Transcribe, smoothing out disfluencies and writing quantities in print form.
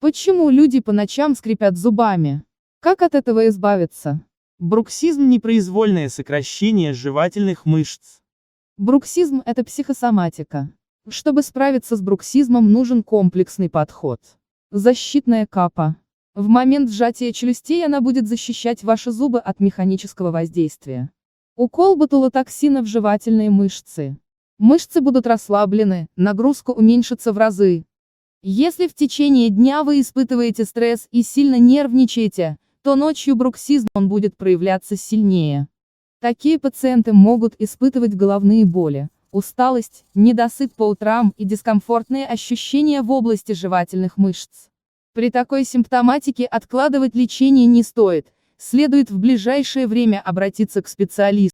Почему люди по ночам скрипят зубами? Как от этого избавиться? Бруксизм – непроизвольное сокращение жевательных мышц. Бруксизм – это психосоматика. Чтобы справиться с бруксизмом, нужен комплексный подход. Защитная капа. В момент сжатия челюстей она будет защищать ваши зубы от механического воздействия. Укол ботулотоксина в жевательные мышцы. Мышцы будут расслаблены, нагрузка уменьшится в разы. Если в течение дня вы испытываете стресс и сильно нервничаете, то ночью бруксизм будет проявляться сильнее. Такие пациенты могут испытывать головные боли, усталость, недосып по утрам и дискомфортные ощущения в области жевательных мышц. При такой симптоматике откладывать лечение не стоит, следует в ближайшее время обратиться к специалисту.